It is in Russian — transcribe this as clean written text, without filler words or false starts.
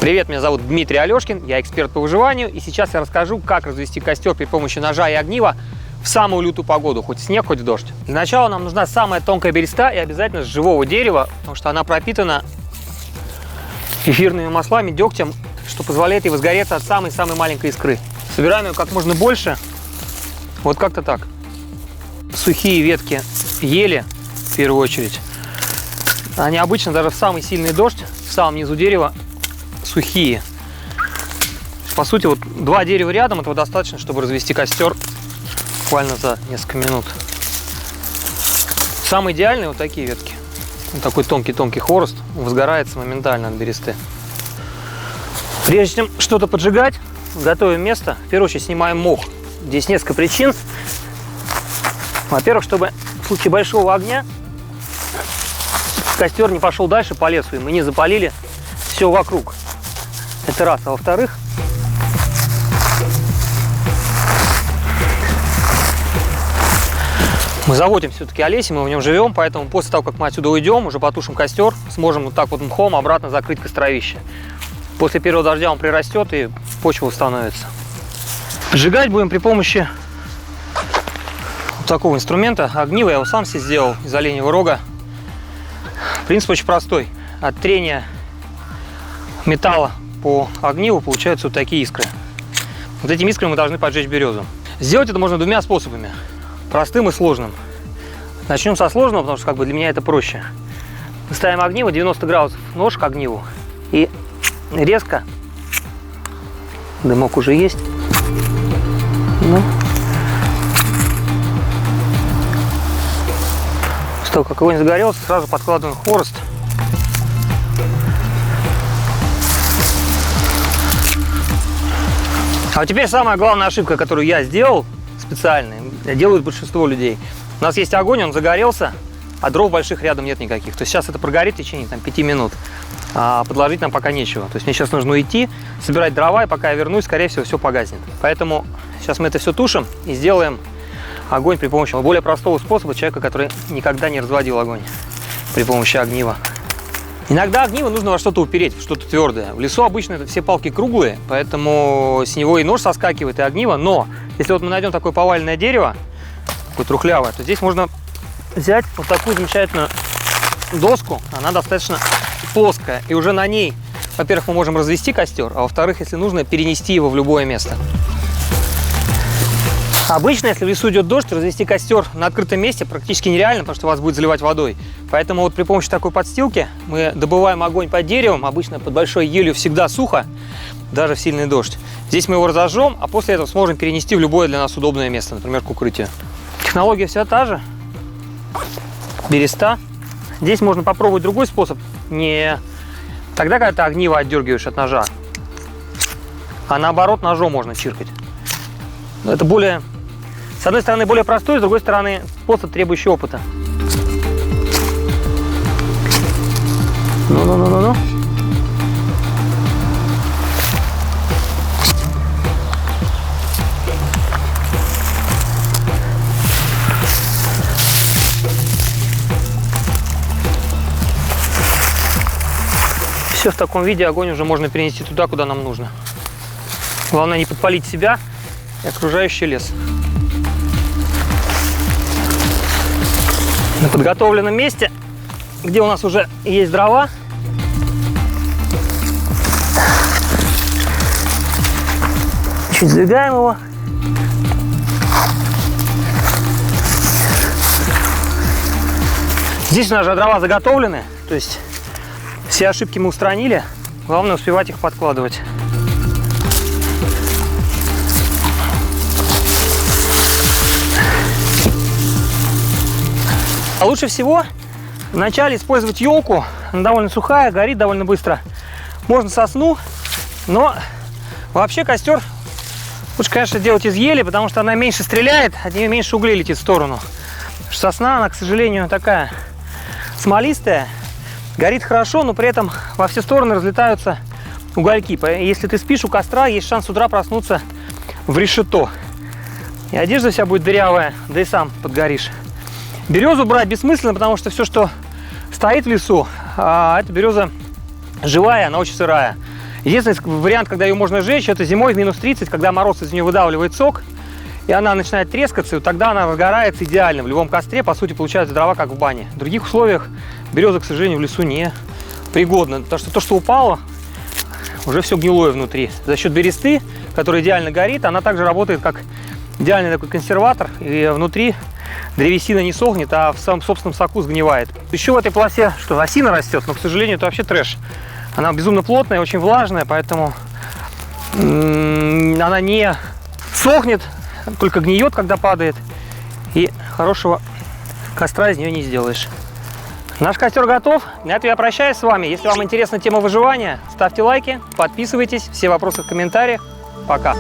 Привет, меня зовут Дмитрий Алешкин, я эксперт по выживанию, и сейчас я расскажу, как развести костер при помощи ножа и огнива в самую лютую погоду, хоть снег, хоть дождь. Для начала нам нужна самая тонкая береста и обязательно с живого дерева, потому что она пропитана эфирными маслами, дегтем, что позволяет ей возгореться от самой-самой маленькой искры. Собираем ее как можно больше, вот как-то так. Сухие ветки ели, в первую очередь, они обычно даже в самый сильный дождь, в самом низу дерева, сухие. По сути, вот два дерева рядом, этого достаточно, чтобы развести костер буквально за несколько минут. Самые идеальные вот такие ветки. Вот такой тонкий-тонкий хворост возгорается моментально от бересты. Прежде чем что-то поджигать, готовим место. В первую очередь снимаем мох. Здесь несколько причин. Во-первых, чтобы в случае большого огня костер не пошел дальше по лесу, и мы не запалили все вокруг. Это раз. А во-вторых, мы заботимся все-таки о лесе, мы в нем живем, поэтому после того, как мы отсюда уйдем, уже потушим костер, сможем вот так вот мхом обратно закрыть костровище. После первого дождя он прирастет и почва восстановится. Сжигать будем при помощи вот такого инструмента. Огниво я его сам себе сделал из оленевого рога. Принцип очень простой. От трения металла по огниву получаются вот такие искры. Вот этими искрами мы должны поджечь березу. Сделать это можно двумя способами. Простым и сложным. Начнем со сложного, потому что для меня это проще. Мы ставим огниво, 90 градусов нож к огниву. И резко, дымок уже есть. Ну. После того, как огонь загорелся, сразу подкладываем хворост. А вот теперь самая главная ошибка, которую я сделал специально, делают большинство людей. У нас есть огонь, он загорелся, а дров больших рядом нет никаких. То есть сейчас это прогорит в течение 5 минут, а подложить нам пока нечего. То есть мне сейчас нужно идти, собирать дрова, и пока я вернусь, скорее всего, все погаснет. Поэтому сейчас мы это все тушим и сделаем огонь при помощи более простого способа человека, который никогда не разводил огонь при помощи огнива. Иногда огниво нужно во что-то упереть, в что-то твердое. В лесу обычно это все палки круглые, поэтому с него и нож соскакивает, и огниво. Но если вот мы найдем такое поваленное дерево, такое трухлявое, то здесь можно взять вот такую замечательную доску. Она достаточно плоская. И уже на ней, во-первых, мы можем развести костер, а во-вторых, если нужно, перенести его в любое место. Обычно, если в лесу идет дождь, развести костер на открытом месте практически нереально, потому что вас будет заливать водой. Поэтому вот при помощи такой подстилки мы добываем огонь под деревом. Обычно под большой елью всегда сухо, даже в сильный дождь. Здесь мы его разожжем, а после этого сможем перенести в любое для нас удобное место, например, к укрытию. Технология вся та же. Береста. Здесь можно попробовать другой способ. Не тогда, когда ты огниво отдергиваешь от ножа, а наоборот ножом можно чиркать. Это более... С одной стороны, более простой, с другой стороны, способ, требующий опыта. Ну. Все в таком виде, огонь уже можно перенести туда, куда нам нужно. Главное не подпалить себя и окружающий лес. На подготовленном месте, где у нас уже есть дрова, чуть сдвигаем его. Здесь у нас же дрова заготовлены, то есть все ошибки мы устранили, главное успевать их подкладывать. А лучше всего вначале использовать елку. Она довольно сухая, горит довольно быстро. Можно сосну, но вообще костер лучше, конечно, делать из ели, потому что она меньше стреляет, от нее меньше углей летит в сторону. Сосна, она, к сожалению, такая смолистая, горит хорошо, но при этом во все стороны разлетаются угольки. Если ты спишь у костра, есть шанс с утра проснуться в решето. И одежда вся будет дырявая, да и сам подгоришь. Березу брать бессмысленно, потому что все, что стоит в лесу, эта береза живая, она очень сырая. Единственный вариант, когда ее можно сжечь, это зимой в минус 30, когда мороз из нее выдавливает сок, и она начинает трескаться, и тогда она разгорается идеально. В любом костре, по сути, получаются дрова, как в бане. В других условиях береза, к сожалению, в лесу не пригодна, потому что то, что упало, уже все гнилое внутри. За счет бересты, которая идеально горит, она также работает как идеальный такой консерватор, и внутри древесина не сохнет, а в самом собственном соку сгнивает. Еще в этой полосе, что осина растет, но, к сожалению, это вообще трэш. Она безумно плотная, очень влажная, поэтому она не сохнет, только гниет, когда падает, и хорошего костра из нее не сделаешь. Наш костер готов. На этом я прощаюсь с вами. Если вам интересна тема выживания, ставьте лайки, подписывайтесь. Все вопросы в комментариях. Пока.